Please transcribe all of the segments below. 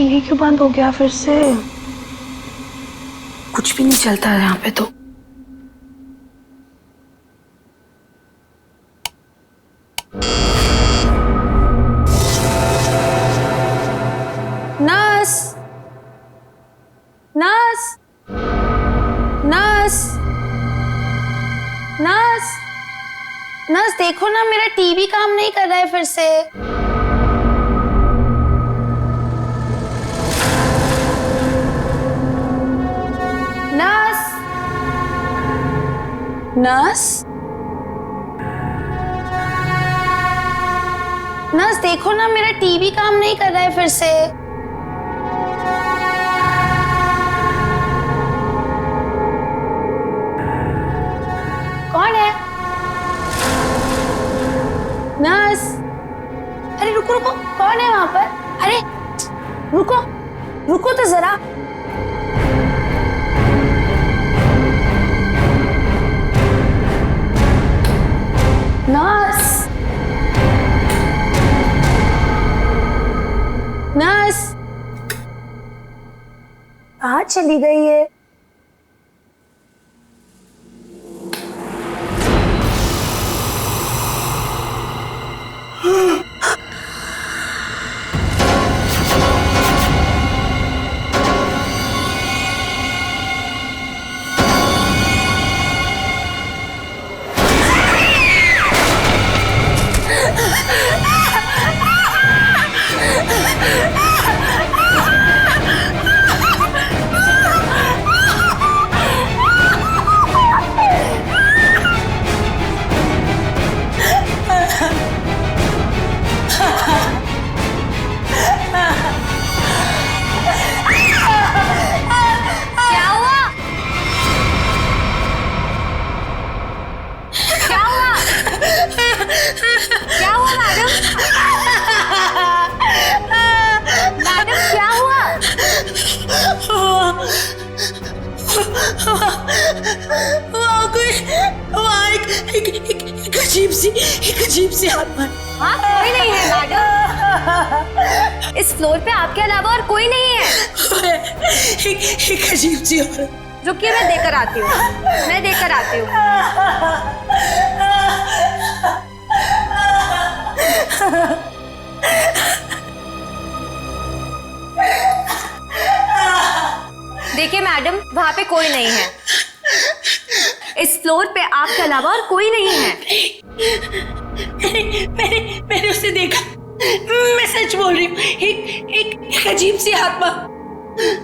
TV क्यों बंद हो गया फिर से? कुछ भी नहीं चलता है यहाँ पे तो। Nurse, nurse, nurse, nurse, nurse देखो ना, मेरा टीवी काम नहीं कर रहा है फिर से। नर्स, नर्स, नर्स देखो ना, मेरा टीवी काम नहीं कर रहा है फिर से। कौन है? नर्स, अरे रुको रुको, कौन है वहां पर? अरे रुको, रुको तो जरा। नर्स, नर्स कहाँ चली गई है? एक अजीब सी आत्मा। हाँ, कोई नहीं है मैडम। इस फ्लोर पे आपके अलावा और कोई नहीं है। एक अजीब सी औरत। रुकिए, मैं देकर आती हूँ, मैं देकर आती हूँ। देखिए मैडम, वहाँ पे कोई नहीं है। इस फ्लोर पे आपके अलावा और कोई नहीं है। मैंने उसे देखा, मैं सच बोल रही हूँ। एक अजीब सी आत्मा।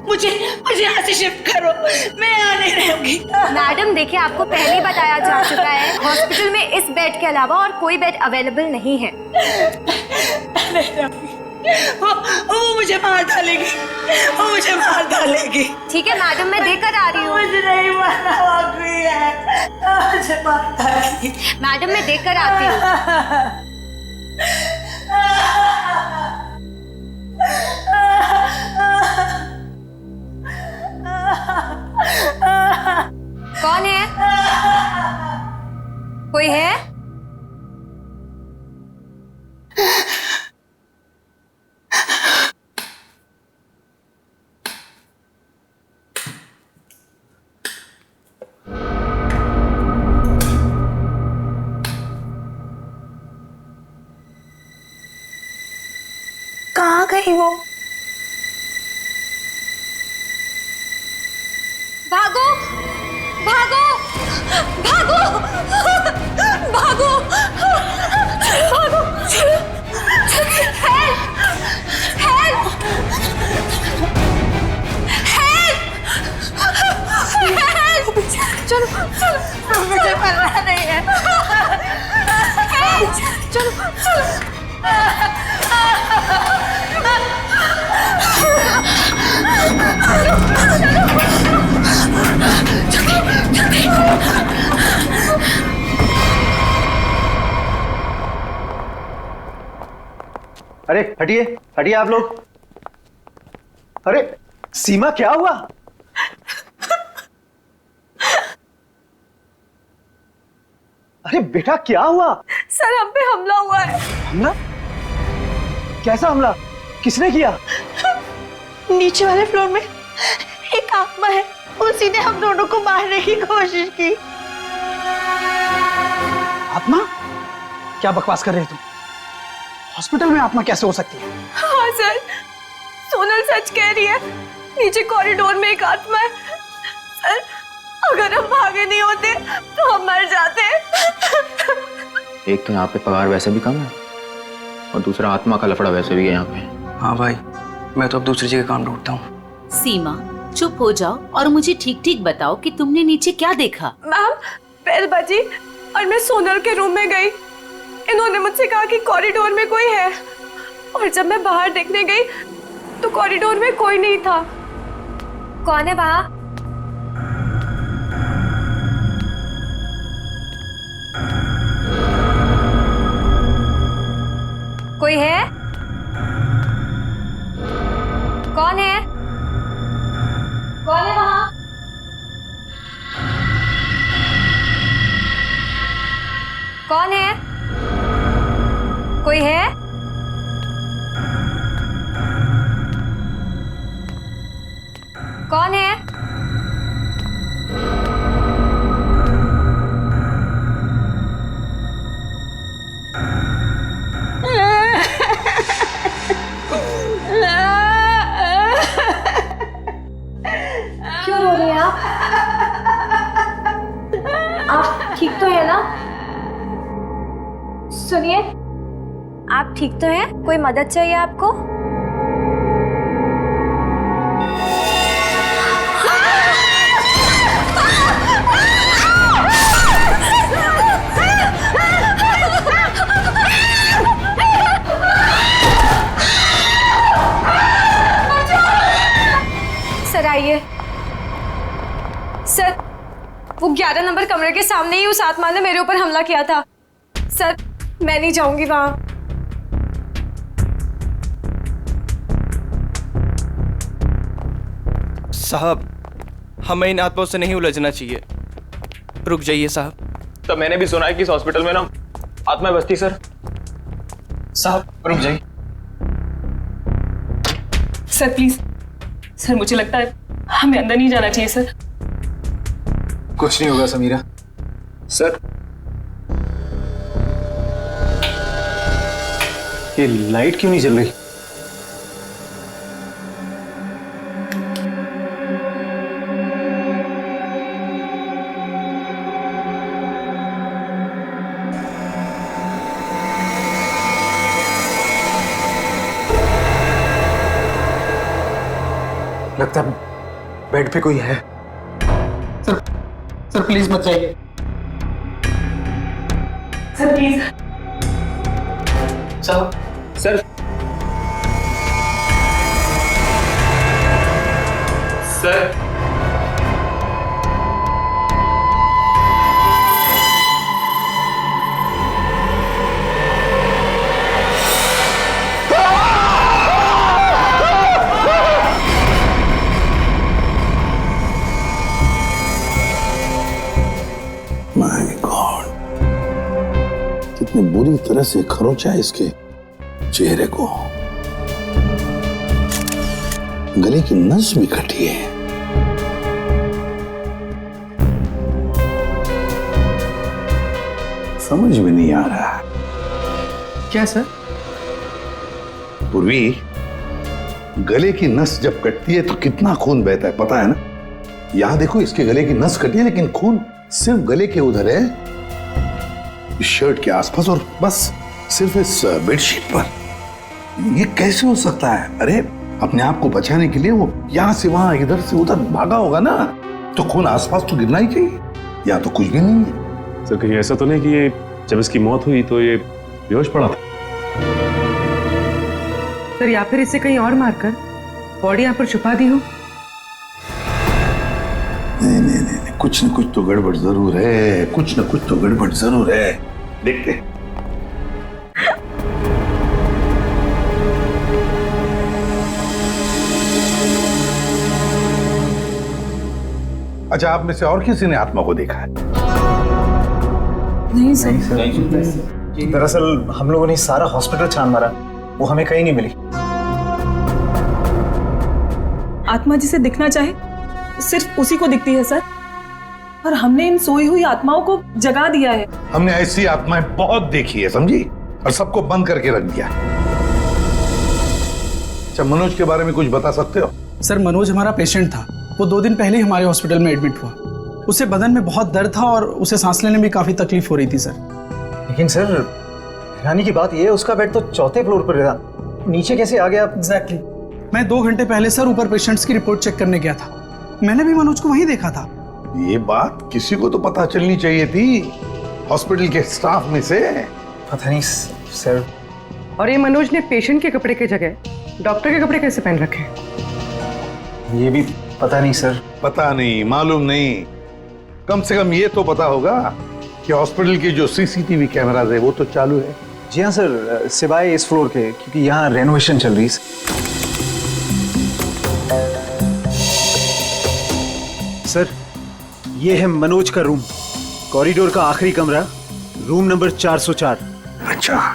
मुझे यहाँ से शिफ्ट करो, मैं यहाँ नहीं रहूंगी। मैडम देखिए, आपको पहले ही बताया जा चुका है, हॉस्पिटल में इस बेड के अलावा और कोई बेड अवेलेबल नहीं है। वो मुझे मार डालेगी, वो मुझे मार डालेगी। ठीक है मैडम, मैं देकर आ रही हूँ। मुझे नहीं मारना, मुझे मार डालेगी। मैडम मैं देकर आती हूँ। कौन है? कोई है? कहाँ गई वो? भागो, भागो, भागो, भागो, भागो, हेल्प, हेल्प, हेल्प, चलो, चलो, मुझे मरना नहीं है। चलो, चलो। अरे हटिए, हटिए आप लोग। अरे सीमा, क्या हुआ? अरे बेटा, क्या हुआ? सर, हम पे हमला हुआ है। हमला? कैसा हमला? किसने किया? नीचे वाले फ्लोर में एक आत्मा है, उसी ने हम दोनों को मारने की कोशिश की। आत्मा? क्या बकवास कर रहे तुम? हॉस्पिटल में आत्मा कैसे हो सकती है? हाँ सर, सोनल सच कह रही है, नीचे कॉरिडोर में एक आत्मा है। सर, अगर हम भागे नहीं होते तो हम मर जाते। एक तो यहाँ पे पगार वैसे भी कम है और दूसरा आत्मा का लफड़ा वैसे भी है यहाँ पे। हाँ भाई, मैं तो अब दूसरी जगह काम ढूंढता हूँ। सीमा, चुप हो जाओ और मुझे ठीक ठीक बताओ कि तुमने नीचे क्या देखा। मैम, बेल बजी और मैं सोनल के रूम में गई। इन्होंने मुझसे कहा कि कॉरिडोर में कोई है, और जब मैं बाहर देखने गई तो कॉरिडोर में कोई नहीं था। कौन है वहाँ? कोई है? कौन है? कौन है वहाँ? कौन है? कोई है? कौन है? क्यों रो रही हैं आप? आप ठीक तो है ना? सुनिए, आप ठीक तो हैं? कोई मदद चाहिए आपको? सर आइए। सर, वो 11 नंबर कमरे के सामने ही उस आत्मा ने मेरे ऊपर हमला किया था। सर, मैं नहीं जाऊंगी वहां। साहब, हमें इन आत्माओं से नहीं उलझना चाहिए। रुक जाइए साहब। तो मैंने भी सुना है कि इस हॉस्पिटल में ना आत्मा बसती। सर साहब रुक जाइए। सर प्लीज, सर मुझे लगता है हमें अंदर नहीं जाना चाहिए सर। कुछ नहीं होगा समीरा। सर, ये लाइट क्यों नहीं जल रही? लगता है बेड पे कोई है। सर प्लीज मत जाइए। Sir please. साहब, सर सर माय गॉड, कितनी बुरी तरह से खरोंचा है इसके चेहरे को। गले की नस भी कटी है। समझ में नहीं आ रहा। क्या सर? पूर्वी, गले की नस जब कटती है तो कितना खून बहता है पता है ना? यहां देखो, इसके गले की नस कटी है लेकिन खून सिर्फ गले के उधर है, इस शर्ट के आसपास, और बस सिर्फ इस बेडशीट पर। ये कैसे हो सकता है? अरे अपने आप को बचाने के लिए वो यहां से वहां इधर से उधर भागा होगा ना, तो खून आसपास तो गिरना ही चाहिए, या तो कुछ भी नहीं है। सर कहीं ऐसा तो नहीं कि ये जब इसकी मौत हुई तो ये बेहोश पड़ा था? सर, या फिर इसे कहीं और मारकर बॉडी यहाँ पर छुपा दी हो। नहीं नहीं नहीं, कुछ न कुछ तो गड़बड़ जरूर है, कुछ न कुछ तो गड़बड़ जरूर है। देखते हैं। अच्छा, आप में से और किसी ने आत्मा को देखा है? नहीं सर। दरअसल हम लोगों ने सारा हॉस्पिटल छान मारा, वो हमें कहीं नहीं मिली। आत्मा जिसे दिखना चाहे सिर्फ उसी को दिखती है सर, और हमने इन सोई हुई आत्माओं को जगा दिया है। हमने ऐसी आत्माएं बहुत देखी है, समझी, और सबको बंद करके रख दिया। अच्छा, मनोज के बारे में कुछ बता सकते हो? सर, मनोज हमारा पेशेंट था। वो 2 दिन पहले ही हमारे हॉस्पिटल में एडमिट हुआ। उसे बदन में बहुत दर्द था और उसे सांस लेने में काफी तकलीफ हो रही थी सर। लेकिन सर, हैरानी की बात यह है उसका बेड तो 4थे फ्लोर पर था, नीचे कैसे आ गया? एग्जैक्टली। मैं 2 घंटे पहले सर ऊपर पेशेंट्स की रिपोर्ट चेक करने गया था। मैंने भी मनोज को वहीं देखा था। ये बात किसी को तो पता चलनी चाहिए थी, हॉस्पिटल के स्टाफ में से। पता नहीं सर। और ये मनोज ने पेशेंट के कपड़े की जगह डॉक्टर के कपड़े कैसे पहन रखे? ये भी पता नहीं सर। पता नहीं, मालूम नहीं, कम से कम ये तो पता होगा कि हॉस्पिटल के जो सीसीटीवी कैमरास है वो तो चालू है। जी हाँ सर, सिवाय इस फ्लोर के, क्योंकि यहाँ रेनोवेशन चल रही है। सर, ये है मनोज का रूम, कॉरिडोर का आखिरी कमरा, रूम नंबर 404। अच्छा,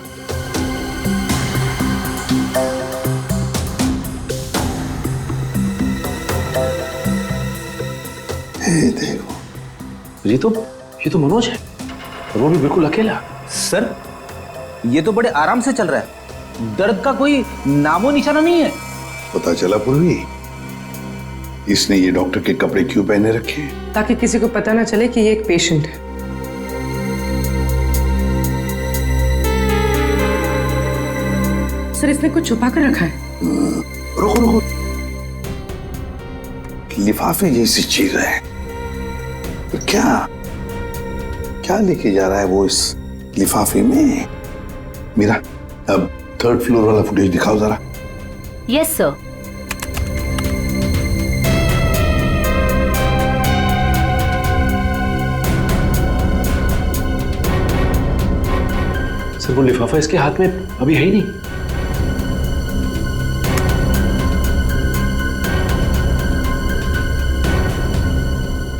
देखो, ये तो मनोज है, और वो भी बिल्कुल अकेला। सर, ये तो बड़े आराम से चल रहा है, दर्द का कोई नामो निशाना नहीं है। पता चला पूर्वी, इसने ये डॉक्टर के कपड़े क्यों पहने रखे? ताकि किसी को पता ना चले कि ये एक पेशेंट है। सर, इसने कुछ छुपा कर रखा है। रुको, लिफाफे जैसी चीज है, तो क्या लेके जा रहा है वो इस लिफाफे में? मीरा, अब 3rd फ्लोर वाला फुटेज दिखाओ जरा। Yes sir. सर, वो लिफाफा इसके हाथ में अभी है ही नहीं।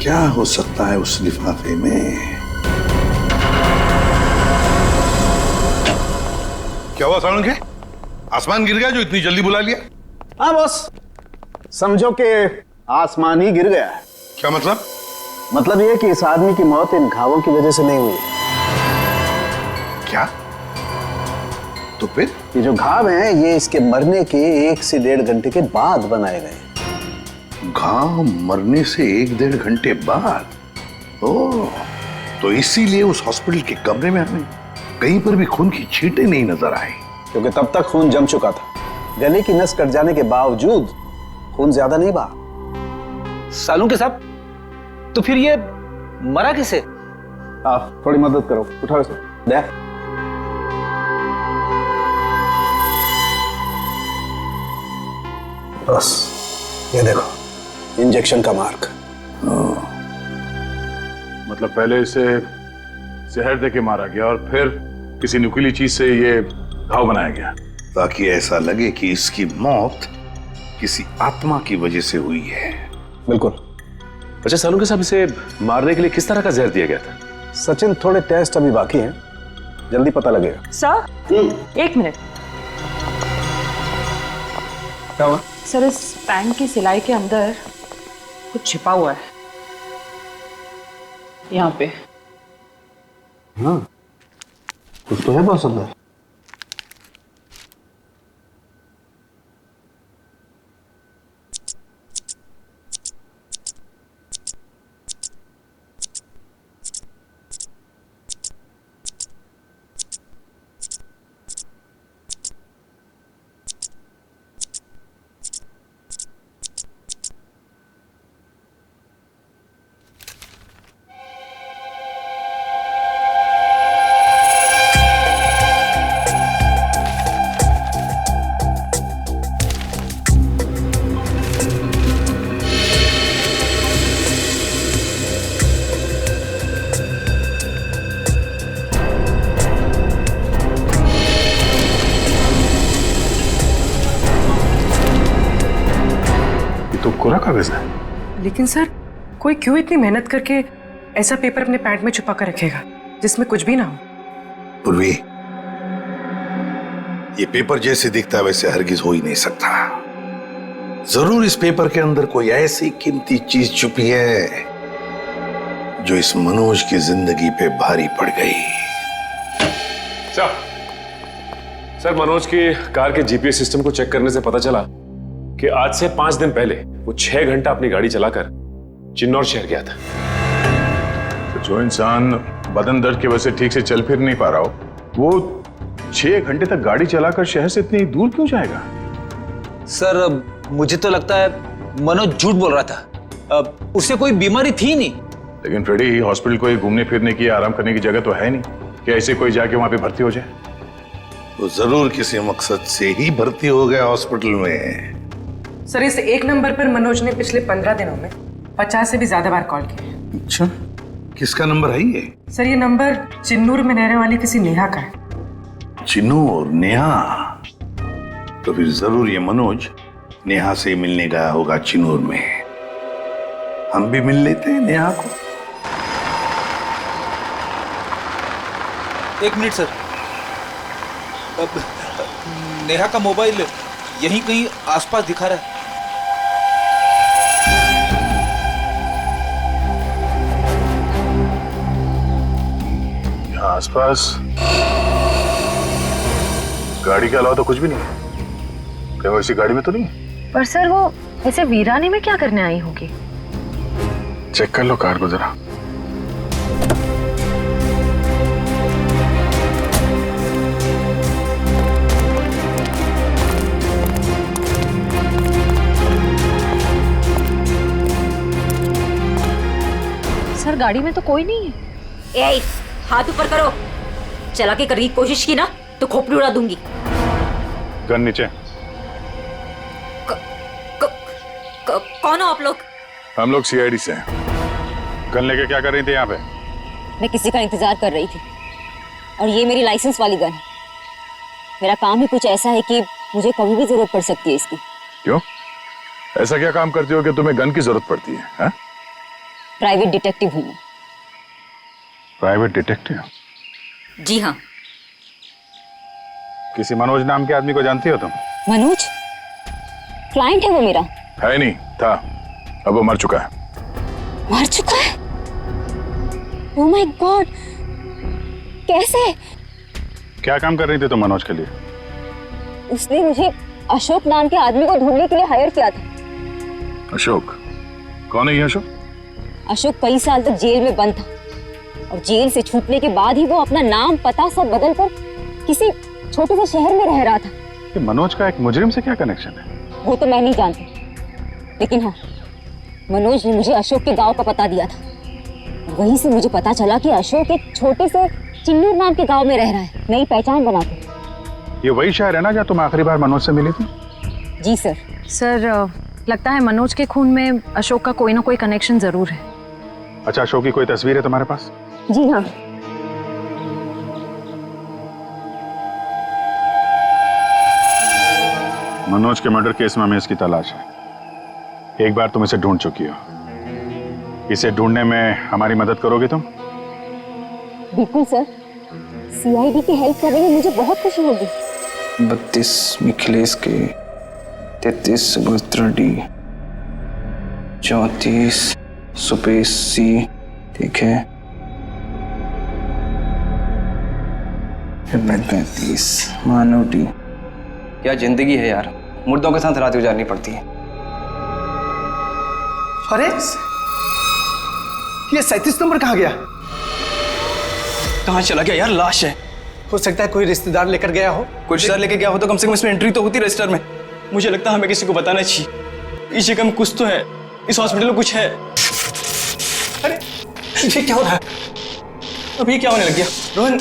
क्या हो सकता है उस लिफाफे में? क्या हुआ सालुंखे? आसमान गिर गया जो इतनी जल्दी बुला लिया? हाँ बॉस, समझो कि आसमान ही गिर गया है। क्या मतलब? मतलब ये कि इस आदमी की मौत इन घावों की वजह से नहीं हुई। क्या? तो फिर? ये जो घाव हैं, ये इसके मरने के 1 से 1.5 घंटे के बाद बनाए गए। घाव मरने से 1-1.5 घंटे बाद? ओह, तो इसीलिए उस हॉस्पिटल के कमरे में हमें कहीं पर भी खून की छींटें नहीं नजर आई। क्योंकि तब तक खून जम चुका था। गले की नस कट जाने के बावजूद खून ज्यादा नहीं बहा। सालुंखे साहब, तो फिर ये मरा किसे? आप थोड़ी मदद करो, उठाओ इसे। दे। बस ये देखो, इंजेक्शन का मार्क। मतलब पहले इसे जहर देके मारा गया और फिर किसी नुकीली चीज से ये घाव बनाया गया, ताकि ऐसा लगे कि इसकी मौत किसी आत्मा की वजह से हुई है। बिल्कुल। अच्छा सालुंखे साहब, इसे मारने के लिए किस तरह का जहर दिया गया था? सचिन, थोड़े टेस्ट अभी बाकी हैं, जल्दी पता लगेगा। Sir, 1 minute. क्या हुआ? सर, इस पैंट की सिलाई के अंदर कुछ छिपा हुआ है, यहाँ पे। हाँ, कुछ तो है बॉस अंदर। तो कोरा कागज है। लेकिन सर, कोई क्यों इतनी मेहनत करके ऐसा पेपर अपने पैंट में छुपा कर रखेगा जिसमें कुछ भी ना हो? पूर्वी, ये पेपर जैसे दिखता है वैसे हरगिज हो ही नहीं सकता। जरूर इस पेपर के अंदर कोई ऐसी कीमती चीज छुपी है जो इस मनोज की जिंदगी पे भारी पड़ गई। सर, मनोज की कार के जीपीएस सिस्टम को चेक करने से पता चला कि आज से 5 दिन पहले वो 6 घंटा अपनी गाड़ी चलाकर चिन्नौर शहर गया था। तो जो इंसान बदन दर्द की वजह से ठीक से चल फिर नहीं पा रहा हो, वो 6 घंटे तक गाड़ी चलाकर शहर से इतनी दूर क्यों जाएगा? सर, मुझे तो लगता है मनोज झूठ बोल रहा था। उसे कोई बीमारी थी नहीं। लेकिन फ्रेडी, हॉस्पिटल कोई घूमने फिरने की, आराम करने की जगह तो है नहीं कि ऐसे कोई जाके वहां पे भर्ती हो जाए। तो जरूर किसी मकसद से ही भर्ती हो गया हॉस्पिटल में। सर, इस एक नंबर पर मनोज ने पिछले 15 दिनों में 50 से भी ज्यादा बार कॉल किया है। अच्छा, किसका नंबर है ये? सर, ये नंबर चिन्नूर में रहने वाली किसी नेहा का है। चिन्नूर? नेहा? तो फिर जरूर ये मनोज नेहा से मिलने गया होगा चिन्नूर में। हम भी मिल लेते हैं नेहा को। 1 मिनट सर। नेहा का मोबाइल यहीं कहीं आसपास दिखा रहा है। यहाँ आसपास गाड़ी के अलावा तो कुछ भी नहीं है। क्या वो इसी गाड़ी में तो नहीं है? पर सर, वो ऐसे वीरानी में क्या करने आई होगी? चेक कर लो कार को जरा। सर, गाड़ी में तो कोई नहीं है। ए, हाथ ऊपर करो। चला के करने की कोशिश की ना तो खोपड़ी उड़ा दूंगी। गन नीचे। कौन हो आप लोग? हम लोग सीआईडी से हैं। गन लेके क्या कर रही थी यहाँ पे? मैं किसी का इंतजार कर रही थी और ये मेरी लाइसेंस वाली गन है। मेरा काम ही कुछ ऐसा है कि मुझे कभी भी जरूरत पड़ सकती है इसकी। क्यों? ऐसा क्या काम करती हो कि तुम्हें गन की जरूरत पड़ती है? प्राइवेट डिटेक्टिव हूँ मैं। Private detective? जी हाँ। किसी मनोज नाम के आदमी को जानती हो तुम? मनोज? क्लाइंट है वो मेरा। है नहीं, था। अब वो मर चुका है। मर चुका है? ओह माय गॉड, कैसे? क्या काम कर रही थी तुम मनोज के लिए? उसने मुझे अशोक नाम के आदमी को ढूंढने के लिए हायर किया था। अशोक? कौन है ये अशोक? अशोक कई साल तक जेल में बंद था और जेल से छूटने के बाद ही वो अपना नाम पता सब बदल कर किसी छोटे से शहर में रह रहा था। ये मनोज का एक मुजरिम से क्या कनेक्शन है? वो तो मैं नहीं जानती, लेकिन हाँ, मनोज ने मुझे अशोक के गांव का पता दिया था। वहीं से मुझे पता चला कि अशोक एक छोटे से चिन्नूर नाम के गांव में रह रहा है, नई पहचान बना के। ये वही शहर है ना जहाँ तुम आखिरी बार मनोज से मिली थी? जी सर। सर, लगता है मनोज के खून में अशोक का कोई ना कोई कनेक्शन जरूर है। अच्छा, अशोक की कोई तस्वीर है तुम्हारे पास? जी हाँ। मनोज के मर्डर केस में हमें इसकी तलाश है। एक बार तुम इसे ढूंढ चुकी हो। इसे ढूंढने में हमारी मदद करोगे तुम? बिल्कुल सर, सीआईडी की हेल्प करने में मुझे बहुत खुशी होगी। 32 मिखिलेश के, 33 सुभद्रा डी, 34 सुपेश सी, ठीक है, 35 मानव डी। क्या जिंदगी है यार, मुर्दों के साथ रात गुजारनी पड़ती है। अरे ये 37 नंबर कहाँ गया? कहाँ चला गया यार? लाश है। हो सकता है कोई रिश्तेदार लेकर गया हो। कोई रिश्तेदार लेके गया हो तो कम से कम इसमें एंट्री तो होती रजिस्टर में। मुझे लगता है हमें किसी को बताना चाहिए। इस जगह में कुछ तो है, इस हॉस्पिटल में कुछ है। अरे ये क्या हो रहा है? अब ये क्या होने लग गया? रोहन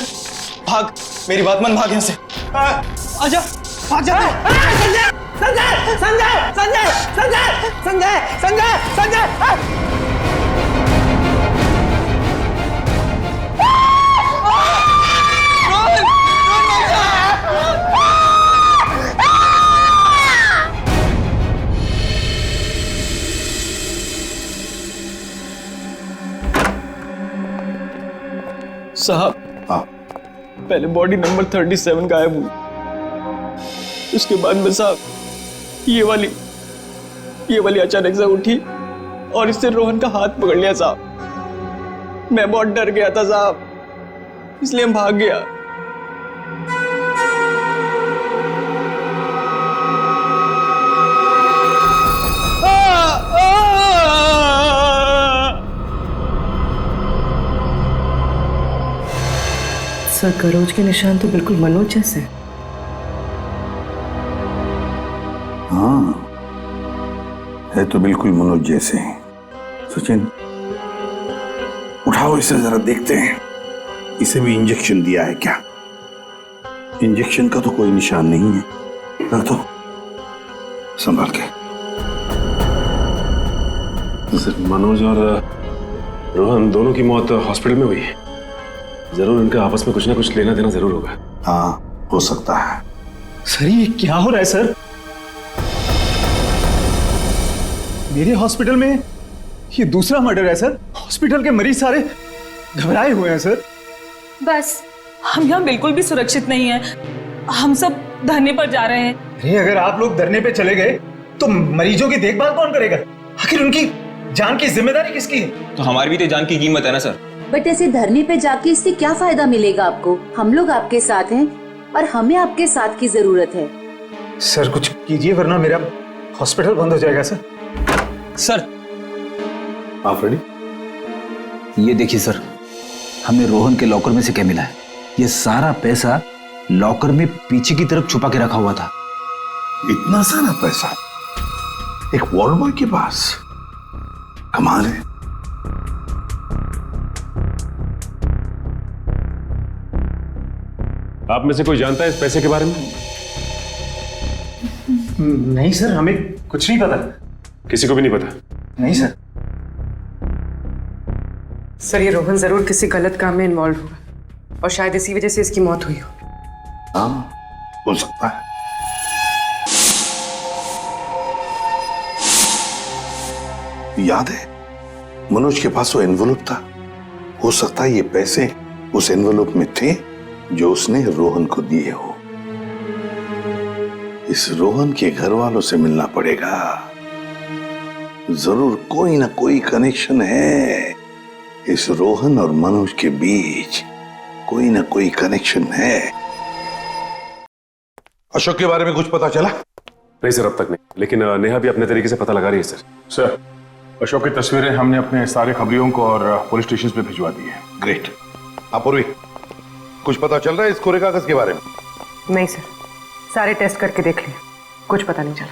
भाग, मेरी बात मान, भाग यहाँ से। आजा, भाग जा। संजय संजय संजय संजय संजय संजय संजय संजय। साहब, पहले बॉडी नंबर 37 गायब हुई, उसके बाद में साहब ये वाली ये वाली अचानक से उठी और इससे रोहन का हाथ पकड़ लिया साहब। मैं बहुत डर गया था साहब, इसलिए हम भाग गया। सर करोज के निशान तो बिल्कुल मनोज जैसे। हाँ, है तो बिल्कुल मनोज जैसे। सचिन, उठाओ इसे जरा देखते हैं, इसे भी इंजेक्शन दिया है क्या? इंजेक्शन का तो कोई निशान नहीं है। रख दो, संभाल के। सर, मनोज और रोहन दोनों की मौत हॉस्पिटल में हुई है। जरूर इनका आपस में कुछ ना कुछ लेना देना जरूर होगा। हाँ, हो सकता है। सर ये क्या हो रहा है सर? मेरे हॉस्पिटल में ये दूसरा मर्डर है सर। हॉस्पिटल के मरीज सारे घबराए हुए हैं सर। बस हम यहाँ बिल्कुल भी सुरक्षित नहीं है। हम सब धरने पर जा रहे हैं। अरे अगर आप लोग धरने पे चले गए तो मरीजों की देखभाल कौन करेगा? आखिर उनकी जान की जिम्मेदारी किसकी है? तो हमारी भी तो जान की कीमत है ना सर। बट ऐसे धरने पे जाके इससे क्या फायदा मिलेगा आपको? हम लोग आपके साथ हैं और हमें आपके साथ की जरूरत है। सर कुछ कीजिए वरना मेरा हॉस्पिटल बंद हो जाएगा सर। सर आप रेडी? ये देखिए सर, हमें रोहन के लॉकर में से क्या मिला है। ये सारा पैसा लॉकर में पीछे की तरफ छुपा के रखा हुआ था। इतना सारा पैसा एक वॉल बॉय के पास? कमाल है। आप में से कोई जानता है इस पैसे के बारे में? नहीं सर, हमें कुछ नहीं पता। किसी को भी नहीं पता? नहीं सर। सर ये रोहन जरूर किसी गलत काम में इन्वॉल्व हुआ और शायद इसी वजह से इसकी मौत हुई हो। हाँ, हो सकता है। याद है मनोज के पास वो एनवेलप था। हो सकता है ये पैसे उस एनवेलप में थे जो उसने रोहन को दिए हो। इस रोहन के घर वालों से मिलना पड़ेगा। जरूर कोई ना कोई कनेक्शन है इस रोहन और मनोज के बीच। कोई ना कोई कनेक्शन है। अशोक के बारे में कुछ पता चला? नहीं सर, अब तक नहीं, लेकिन नेहा भी अपने तरीके से पता लगा रही है सर। सर, अशोक की तस्वीरें हमने अपने सारे खबरियों को और पुलिस स्टेशन पे भिजवा दी है। ग्रेट। अपूर्वी, कुछ पता चल रहा है इस कोरे कागज के बारे में? नहीं सर, सारे टेस्ट करके देख लिए, कुछ पता नहीं चला।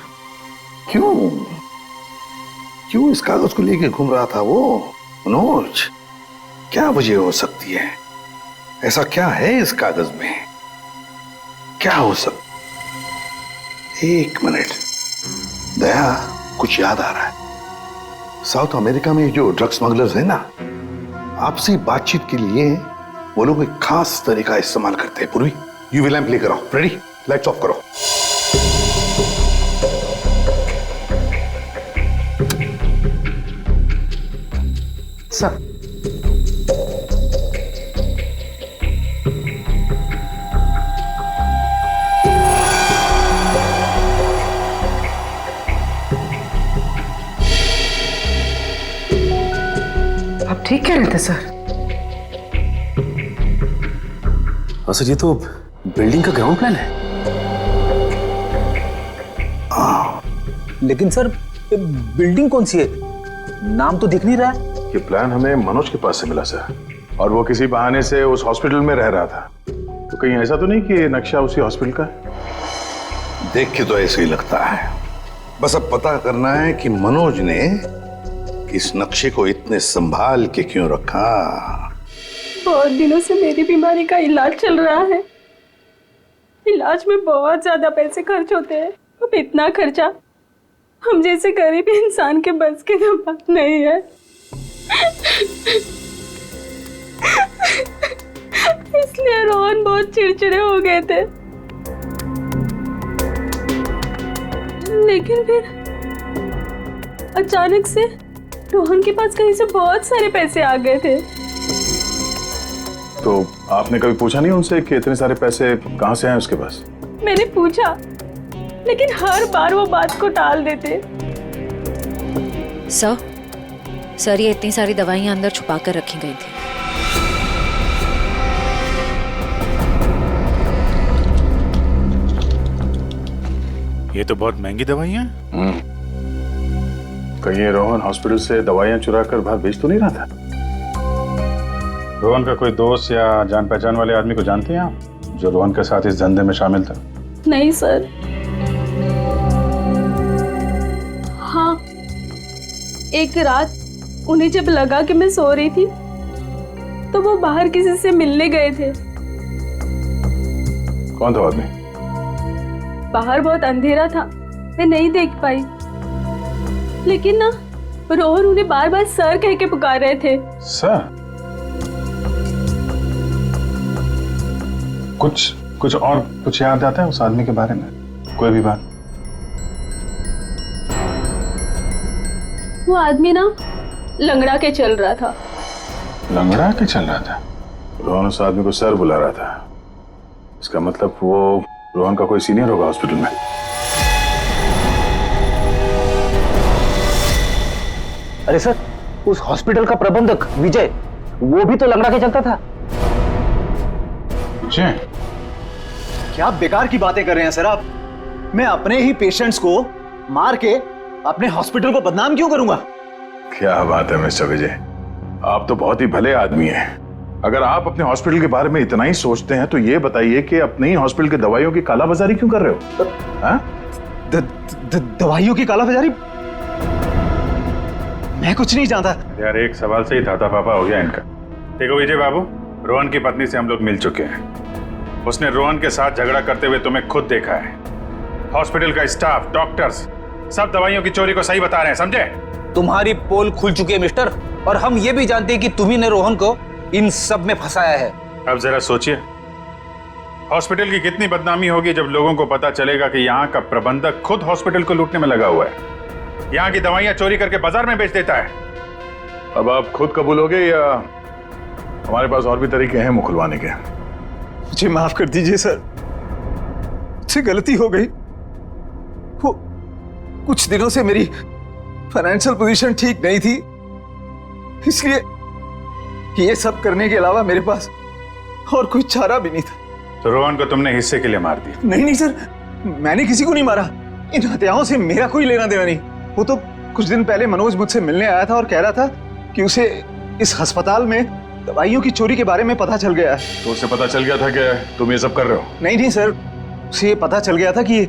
क्यों इस कागज को लेके घूम रहा था वो मनोज? क्या वजह हो सकती है? ऐसा क्या है इस कागज में? क्या हो सकता? एक मिनट दया, कुछ याद आ रहा है। साउथ अमेरिका में जो ड्रग स्मगलर्स है ना, आपसी बातचीत के लिए वो लोग एक खास तरीका इस्तेमाल करते हैं। पूर्वी, यूवी लैंप लेकर आओ। रेडी? लाइट्स ऑफ करो। सर आप ठीक कह रहे थे सर। हाँ सर, ये तो बिल्डिंग का ग्राउंड प्लान है। लेकिन सर बिल्डिंग कौन सी है? नाम तो दिख नहीं रहा है। ये प्लान हमें मनोज के पास से मिला सर, और वो किसी बहाने से उस हॉस्पिटल में रह रहा था। तो कहीं ऐसा तो नहीं कि ये नक्शा उसी हॉस्पिटल का है? देख के तो ऐसे ही लगता है। बस अब पता करना है कि मनोज ने इस नक्शे को इतने संभाल के क्यों रखा। बहुत दिनों से मेरी बीमारी का इलाज चल रहा है। इलाज में बहुत ज्यादा पैसे खर्च होते हैं। अब इतना खर्चा हम जैसे गरीब इंसान के बस की तो बात नहीं है। इसलिए रोहन बहुत चिड़चिड़े हो गए थे। लेकिन फिर अचानक से रोहन के पास कहीं से बहुत सारे पैसे आ गए थे। तो आपने कभी पूछा नहीं उनसे कि इतने सारे पैसे कहां से आए उसके पास? मैंने पूछा, लेकिन हर बार वो बात को टाल देते। सर ये इतनी सारी दवाइयां अंदर छुपा कर रखी गई थी। ये तो बहुत महंगी दवाइयां हैं। कहीं ये रोहन हॉस्पिटल से दवाइयां चुरा कर बाहर बेच तो नहीं रहा था? रोहन का कोई दोस्त या जान पहचान वाले आदमी को जानते हैं आप, जो रोहन के साथ इस धंधे में शामिल था? नहीं सर। हाँ, एक रात उन्हें जब लगा कि मैं सो रही थी तो वो बाहर किसी से मिलने गए थे। कौन था आदमी? बाहर बहुत अंधेरा था, मैं नहीं देख पाई, लेकिन ना रोहन उन्हें बार बार सर कह के पुकार रहे थे। सर? कुछ और कुछ याद आता है उस आदमी के बारे में? कोई भी बात? वो आदमी ना लंगड़ा के चल रहा था। लंगड़ा के चल रहा था? रोहन उस आदमी को सर बुला रहा था। इसका मतलब वो रोहन का कोई सीनियर होगा हॉस्पिटल में। अरे सर, उस हॉस्पिटल का प्रबंधक विजय, वो भी तो लंगड़ा के चलता था। विजय? क्या बेकार की बातें कर रहे हैं सर आप? मैं अपने ही पेशेंट्स को मार के अपने हॉस्पिटल को बदनाम क्यों करूंगा? क्या बात है मिस्टर विजय, आप तो बहुत ही भले आदमी हैं। अगर आप अपने हॉस्पिटल के बारे में इतना ही सोचते हैं तो ये बताइए कि अपने ही हॉस्पिटल के दवाइयों की कालाबाजारी क्यों कर रहे हो? दवाइयों की कालाबाजारी? मैं कुछ नहीं जानता यार। एक सवाल से ही धाता पापा हो गया इनका। देखो विजय बाबू, रोहन की पत्नी से हम लोग मिल चुके हैं। उसने रोहन के साथ झगड़ा करते हुए तुम्हें खुद देखा है। हॉस्पिटल का स्टाफ, डॉक्टर्स सब दवाइयों की चोरी को सही बता रहे हैं, समझे? तुम्हारी पोल खुल चुकी है मिस्टर, और हम ये भी जानते हैं कि तुम्ही ने रोहन को इन सब में फंसाया है। अब जरा सोचिए, हॉस्पिटल की कितनी बदनामी होगी जब लोगों को पता चलेगा कि यहाँ का प्रबंधक खुद हॉस्पिटल को लूटने में लगा हुआ है, यहाँ की दवाइयां चोरी करके बाजार में बेच देता है। अब आप खुद कबूलोगे या हमारे पास और भी तरीके हैं मुंह खुलवाने के? मुझे माफ कर दीजिए सर, मुझसे गलती हो गई। वो कुछ दिनों से मेरी फाइनेंशियल पोजीशन ठीक नहीं थी, इसलिए ये सब करने के अलावा मेरे पास और कोई चारा भी नहीं था। तो रोहन को तुमने हिस्से के लिए मार दिया? नहीं सर, मैंने किसी को नहीं मारा। इन हत्याओं से मेरा कोई लेना देना नहीं। वो तो कुछ दिन पहले मनोज मुझसे मिलने आया था और कह रहा था कि उसे इस अस्पताल में दवाइयों की चोरी के बारे में पता चल गया है। तो उसे पता चल गया था कि तुम ये सब कर रहे हो? नहीं सर, उसे ये पता चल गया था कि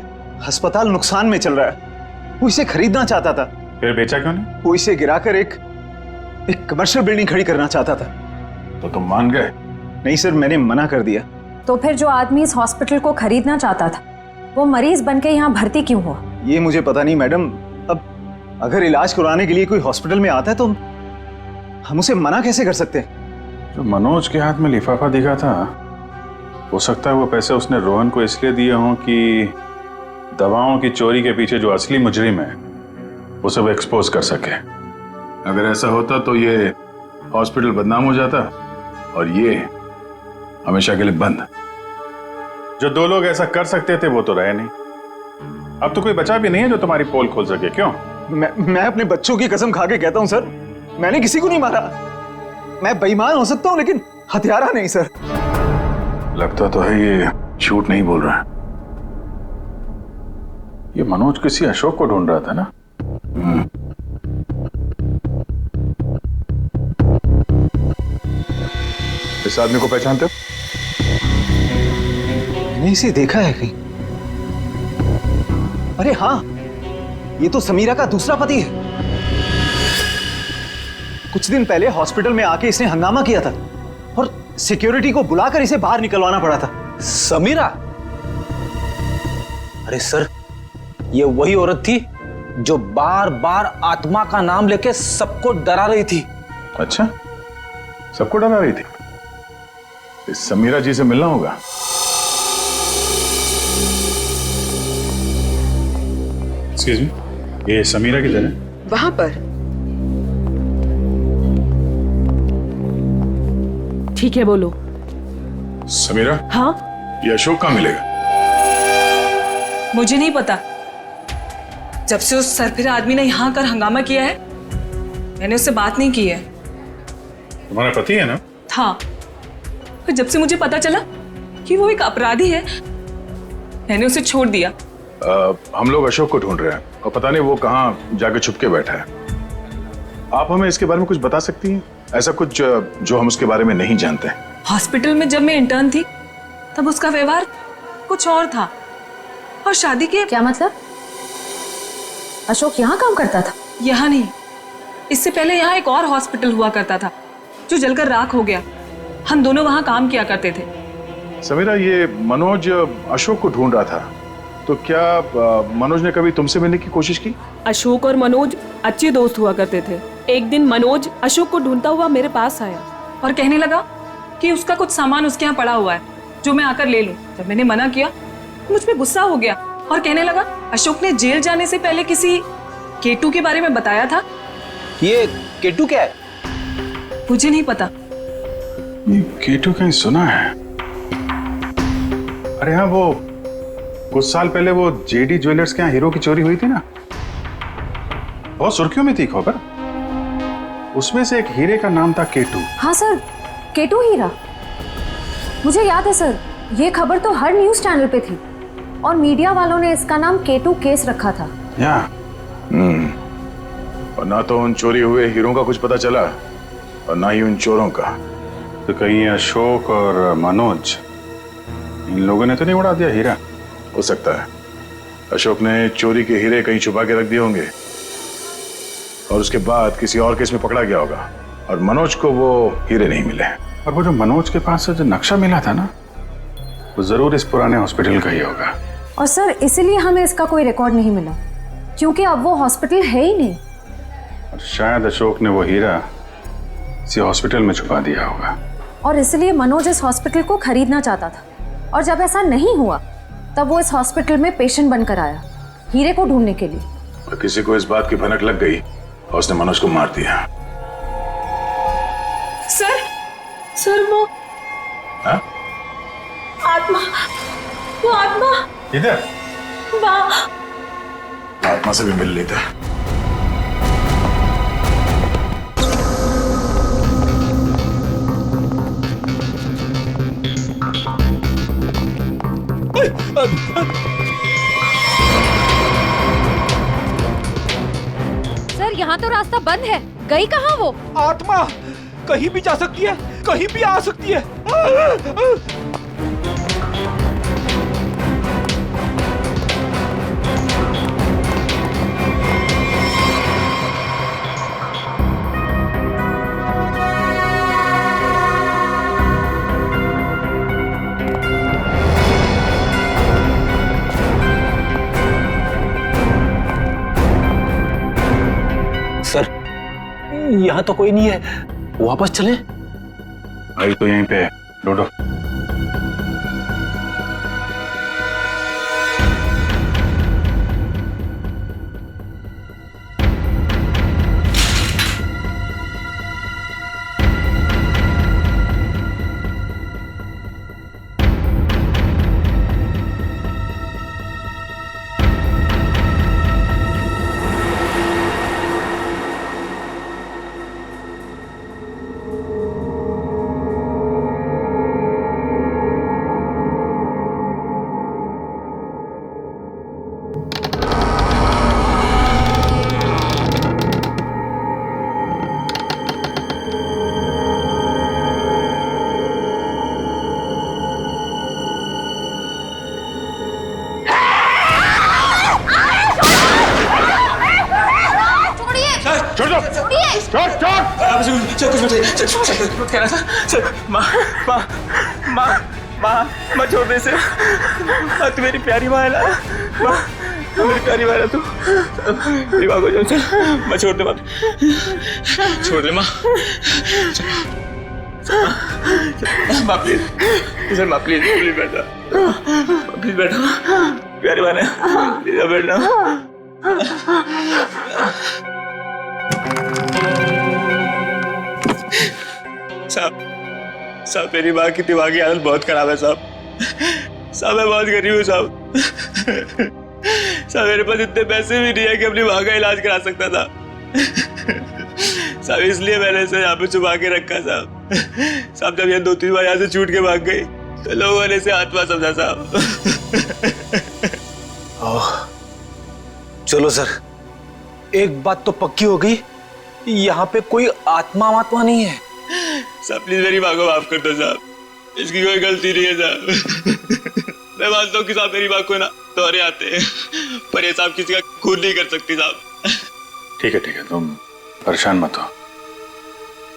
अस्पताल नुकसान में चल रहा है। वो इसे खरीदना चाहता था। फिर बेचा क्यों नहीं? वो इसे गिराकर एक कमर्शियल बिल्डिंग खड़ी करना चाहता था। तो तुम मान गए? नहीं सर, मैंने मना कर दिया। तो फिर जो आदमी इस हॉस्पिटल को खरीदना चाहता था वो मरीज बनके यहाँ भर्ती क्यों हुआ? ये मुझे पता नहीं मैडम। अब अगर इलाज करवाने के लिए कोई हॉस्पिटल में आता है तो हम उसे मना कैसे कर सकते हैं? जो मनोज के हाथ में लिफाफा दिखा था, हो सकता है वो पैसे उसने रोहन को इसलिए दिए हों कि दवाओं की चोरी के पीछे जो असली मुजरिम है उसे वो एक्सपोज कर सके। अगर ऐसा होता तो ये हॉस्पिटल बदनाम हो जाता और ये हमेशा के लिए बंद। जो दो लोग ऐसा कर सकते थे वो तो रहे नहीं। अब तो कोई बचा भी नहीं है जो तुम्हारी पोल खोल सके। क्यों? मैं अपने बच्चों की कसम खा के कहता हूं सर, मैंने किसी को नहीं मारा। मैं बेईमान हो सकता हूं लेकिन हत्यारा नहीं सर। लगता तो है ये झूठ नहीं बोल रहा है। ये मनोज किसी अशोक को ढूंढ रहा था ना? इस आदमी को पहचानते हो? मैंने इसे देखा है कहीं। अरे हाँ, ये तो समीरा का दूसरा पति है। कुछ दिन पहले हॉस्पिटल में आके इसने हंगामा किया था और सिक्योरिटी को बुलाकर इसे बाहर निकलवाना पड़ा था। समीरा? अरे सर, ये वही औरत थी जो बार बार आत्मा का नाम लेके सबको डरा रही थी। अच्छा, सबको डरा रही थी? इस समीरा जी से मिलना होगा। एक्सक्यूज मी, ये समीरा किधर है? वहां पर। ठीक है, बोलो। समीरा? हाँ? ये अशोक कहाँ मिलेगा? मुझे नहीं पता। जब से उस सरफिरा आदमी ने यहाँ आकर हंगामा किया है मैंने उससे बात नहीं की है। तुम्हारा पति है ना? था, पर जब से मुझे पता चला कि वो एक अपराधी है, मैंने उसे छोड़ दिया। हम लोग अशोक को ढूंढ रहे हैं और पता नहीं वो कहाँ जाके छुप के बैठा है। आप हमें इसके बारे में कुछ बता सकती हैं? ऐसा कुछ जो हम उसके बारे में नहीं जानते हैं। हॉस्पिटल में जब मैं इंटर्न थी तब उसका व्यवहार कुछ और था, और शादी के। क्या मतलब? अशोक यहाँ काम करता था? यहाँ नहीं, इससे पहले यहाँ एक और हॉस्पिटल हुआ करता था जो जलकर राख हो गया। हम दोनों वहाँ काम किया करते थे। समीरा, ये मनोज अशोक को ढूंढ रहा था, तो क्या मनोज ने कभी तुमसे मिलने की कोशिश की? अशोक और मनोज अच्छे दोस्त हुआ करते थे। एक दिन मनोज अशोक को ढूंढता हुआ मेरे पास आया और कहने लगा कि उसका कुछ सामान उसके यहाँ पड़ा हुआ है जो मैं आकर ले लूं। जब मैंने मना किया मुझ पे गुस्सा हो गया और कहने लगा अशोक ने जेल जाने से पहले किसी केटू के बारे में बताया था। ये केटू क्या है? मुझे नहीं पता। ये केटू कहीं सुना है। अरे हाँ, वो कुछ साल पहले वो जेडी ज्वेलर्स के यहाँ हीरो की चोरी हुई थी ना, बहुत सुर्खियों में थी खबर। उसमें से एक हीरे का नाम था केटू। हाँ सर, केटू हीरा। मुझे याद है सर, ये खबर तो हर न्यूज चैनल पे थी और मीडिया वालों ने इसका नाम केटू केस रखा था। और ना तो उन चोरी हुए हीरों का कुछ पता चला और ना ही उन चोरों का। तो कहीं अशोक और मनोज, इन लोगों ने तो नहीं उड़ा दिया हीरा? हो सकता है अशोक ने चोरी के हीरे कहीं छुपा के रख दिए होंगे और उसके बाद किसी और केस में पकड़ा गया होगा और मनोज को वो हीरे नहीं मिले। और वो जो मनोज के पास से जो नक्शा मिला था ना, वो जरूर इस पुराने हॉस्पिटल का ही होगा। और सर इसीलिए हमें इसका कोई रिकॉर्ड नहीं मिला, क्योंकि अब वो हॉस्पिटल है ही नहीं। और शायद अशोक ने वो हीरा इसी हॉस्पिटल में छुपा दिया होगा। और इसलिए मनोज इस हॉस्पिटल को खरीदना चाहता था, और जब ऐसा नहीं हुआ तब वो इस हॉस्पिटल में पेशेंट बनकर आया हीरे को ढूंढने के लिए। और किसी को इस बात की भनक लग गई और उसने मनोज को मार दिया। सर वो हा? आत्मा, वो आत्मा इधर वहाँ आत्मा से भी मिल लेता। सर यहाँ तो रास्ता बंद है, गई कहाँ वो? आत्मा कहीं भी जा सकती है, कहीं भी आ सकती है। सर, यहाँ तो कोई नहीं है, वापस चले? आई तो यहीं पे डोडो। माँ छोड़ दे इसे। तू मेरी प्यारी माँ है ना, माँ मेरी प्यारी माँ है तू। मेरी माँ को चल, माँ छोड़ दे, माँ छोड़ दे माँ। माँ प्लीज, माँ प्लीज प्लीज बैठा, प्लीज बैठा, प्यारी माँ ने प्लीज बैठना। साहब मेरी माँ की दिमागी हालत बहुत खराब है साहब। मैं बहुत गरीब हूँ साहब। मेरे पास इतने पैसे भी नहीं है कि अपनी माँ का इलाज करा सकता था। साहब इसलिए मैंने इसे यहाँ पे छुपा के रखा साहब। साहब जब ये 2-3 बार यहाँ से छूट के भाग गई तो लोगों ने इसे आत्मा समझा साहब। चलो सर, एक बात तो पक्की हो गई, यहाँ पे कोई आत्मा नहीं है। साहब प्लीज मेरी माँ को माफ कर दो साहब, इसकी कोई गलती नहीं है साहब। मैं मानता हूँ कि साहब मेरी माँ को ना दौरे आते हैं, पर ये साहब किसी का खून नहीं कर सकती साहब। ठीक है, तुम परेशान मत हो।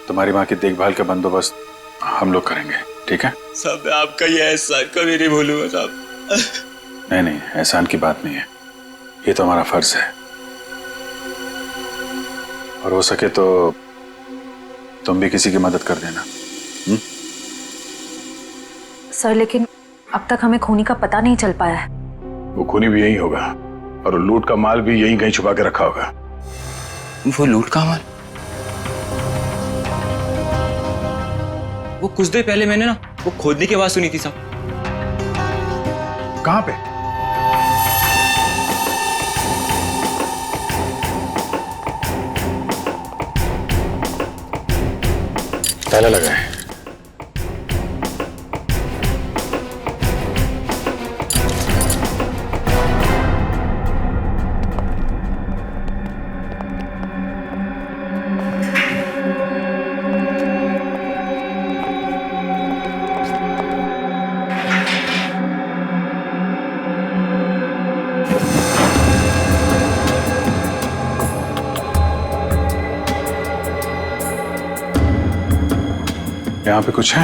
तुम्हारी माँ की देखभाल का बंदोबस्त हम लोग करेंगे, ठीक है? साहब मैं आपका ये एहसान कभी नहीं भूलूंगा साहब। नहीं, एहसान की बात नहीं है, ये तो हमारा फर्ज है। और हो सके तो तुम भी किसी की मदद कर देना। सर लेकिन अब तक हमें खूनी का पता नहीं चल पाया है। वो खूनी भी यही होगा और लूट का माल भी यहीं कहीं छुपा के रखा होगा। वो लूट का माल? वो कुछ देर पहले मैंने ना वो खोदने की आवाज सुनी थी साहब। कहां पे? ताला लगा है। यहाँ पे कुछ है?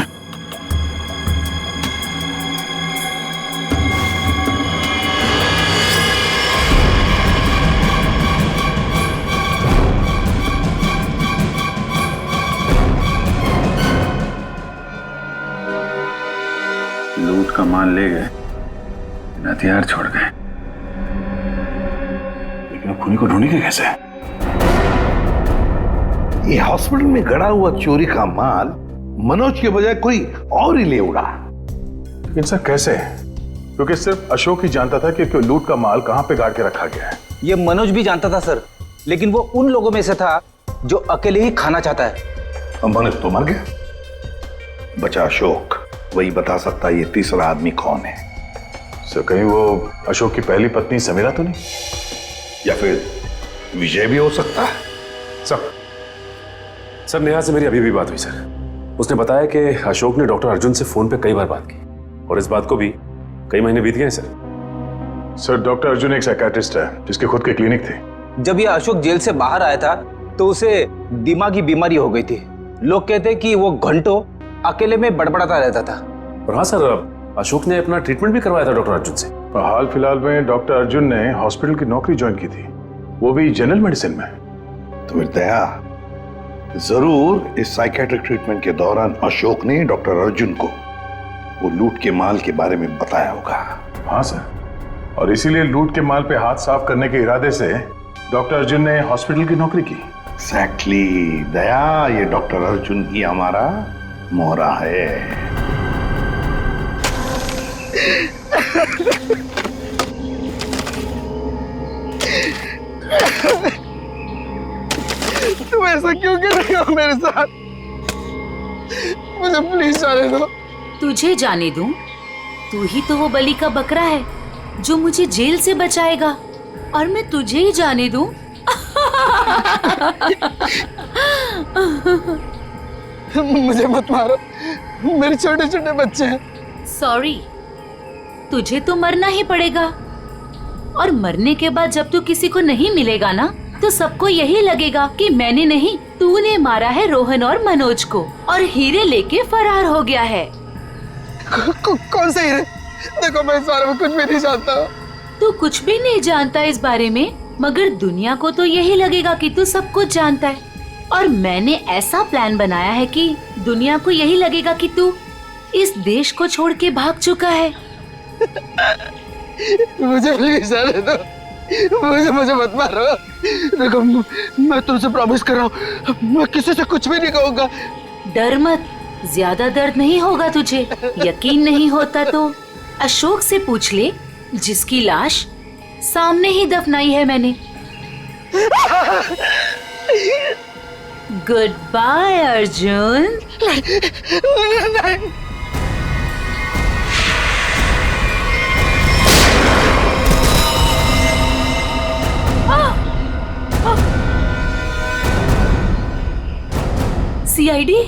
लूट का माल ले गए, हथियार छोड़ गए, लेकिन अब खूनी को ढूंढेंगे कैसे? ये हॉस्पिटल में गड़ा हुआ चोरी का माल मनोज के बजाय कोई और ही ले उड़ा। लेकिन सर कैसे? क्योंकि सिर्फ अशोक ही जानता था कि लूट का माल कहां पे गाड़ के रखा गया है। ये मनोज भी जानता था सर, लेकिन वो उन लोगों में से था जो अकेले ही खाना चाहता है। मनोज तो मर गया, बचा अशोक, वही बता सकता है ये तीसरा आदमी कौन है। सर कहीं वो अशोक की पहली पत्नी समीरा तो नहीं? या फिर विजय भी हो सकता है। सर नेहा से मेरी अभी भी बात हुई सर। उसने बताया कि अशोक ने डॉक्टर अर्जुन से फोन पे कई बार बात की और इस बात को भी कई महीने बीत गए सर। डॉक्टर अर्जुन एक साइकियाट्रिस्ट है जिसके खुद के क्लिनिक थे। जब ये अशोक जेल से बाहर आया था तो उसे दिमागी बीमारी हो गई थी। लोग कहते हैं कि वो घंटों अकेले में बड़बड़ाता रहता था। और हाँ सर, अशोक ने अपना ट्रीटमेंट भी करवाया था डॉक्टर अर्जुन से। हाल फिलहाल में डॉक्टर अर्जुन ने हॉस्पिटल की नौकरी ज्वाइन की थी, वो भी जनरल मेडिसिन में। तो फिर दया जरूर इस साइकेट्रिक ट्रीटमेंट के दौरान अशोक ने डॉक्टर अर्जुन को वो लूट के माल के बारे में बताया होगा। हाँ सर, और इसीलिए लूट के माल पे हाथ साफ करने के इरादे से डॉक्टर अर्जुन ने हॉस्पिटल की नौकरी की। एग्जैक्टली दया, ये डॉक्टर अर्जुन ही हमारा मोहरा है। तुम ऐसा क्यों कर रहे हो मेरे साथ? मुझे प्लीज जाने दो। तुझे जाने दूं? तू ही तो वो बलि का बकरा है जो मुझे जेल से बचाएगा, और मैं तुझे ही जाने दूं? मुझे मत मारो, मेरे छोटे छोटे बच्चे हैं। सॉरी, तुझे तो मरना ही पड़ेगा, और मरने के बाद जब तू किसी को नहीं मिलेगा ना, तो सबको यही लगेगा कि मैंने नहीं, तूने मारा है रोहन और मनोज को, और हीरे लेके फरार हो गया है। कौन से हीरे? देखो मैं इस बारे में कुछ भी नहीं जानता। तू कुछ भी नहीं जानता इस बारे में, मगर दुनिया को तो यही लगेगा कि तू सब कुछ जानता है, और मैंने ऐसा प्लान बनाया है कि दुनिया को यही लगेगा कि तू इस देश को छोड़ के भाग चुका है। मुझे प्लीज जाने दो, मुझे मत मारो। देखो मैं तुमसे प्रॉमिस कर रहा हूँ, मैं किसी से कुछ भी नहीं कहूँगा। डर मत, ज्यादा दर्द नहीं होगा तुझे। यकीन नहीं होता तो अशोक से पूछ ले, जिसकी लाश सामने ही दफनाई है मैंने। Goodbye Arjun. सीआईडी?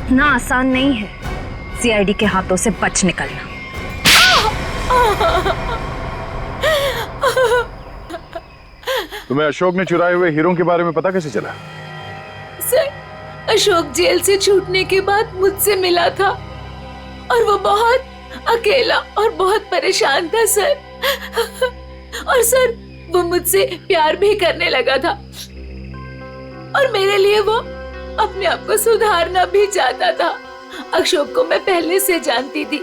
इतना आसान नहीं है सीआईडी के हाथों से बच निकलना। तुम्हें अशोक ने चुराए हुए हीरों के बारे में पता कैसे चला? सर, अशोक जेल से छूटने के बाद मुझसे मिला था और वो बहुत अकेला और बहुत परेशान था सर। और सर, वो मुझसे प्यार भी करने लगा था और मेरे लिए वो अपने आप को सुधारना भी चाहता था। अशोक को मैं पहले से जानती थी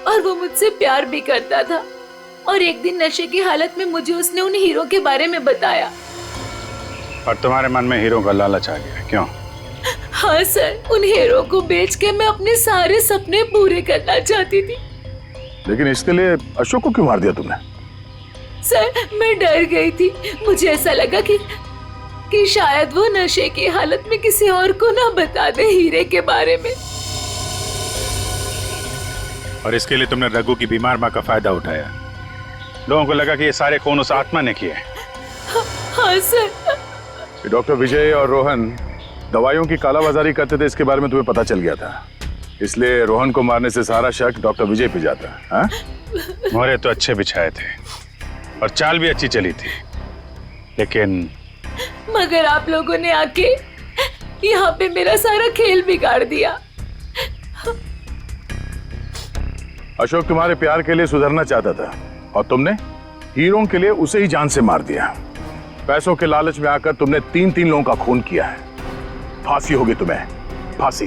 और वो मुझसे प्यार भी करता था। और एक दिन नशे की हालत में मुझे उसने उन हीरो के बारे में बताया। और तुम्हारे मन में हीरो का लालच आ गया, क्यों? हाँ सर, उन हीरो को बेच के मैं अपने सारे सपने पूरे करना चाहती थी। लेकिन इसके लिए अशोक को क्यों मार दिया तुमने? सर, मैं डर गई थी। मुझे ऐसा लगा कि शायद वो नशे की हालत में किसी और को ना बता दे हीरे के बारे में। और इसके लिए तुमने रघु की बीमार माँ का फायदा उठाया। लोगों को लगा कि ये सारे खून उस आत्मा ने किए। हाँ सर। डॉक्टर विजय और रोहन दवाइयों की कालाबाजारी करते थे, इसके बारे में तुम्हें पता चल गया था। इसलिए रोहन को मारने से सारा शक डॉक्टर विजय पे जाता। हाँ? मोहरे तो अच्छे बिछाए थे और चाल भी अच्छी चली थी, लेकिन मगर आप लोगों ने आके यहाँ पे मेरा सारा खेल बिगाड़ दिया। अशोक तुम्हारे प्यार के लिए सुधरना चाहता था और तुमने हीरों के लिए उसे ही जान से मार दिया। पैसों के लालच में आकर तुमने 3-3 लोगों का खून किया है। फांसी होगी तुम्हें, फांसी।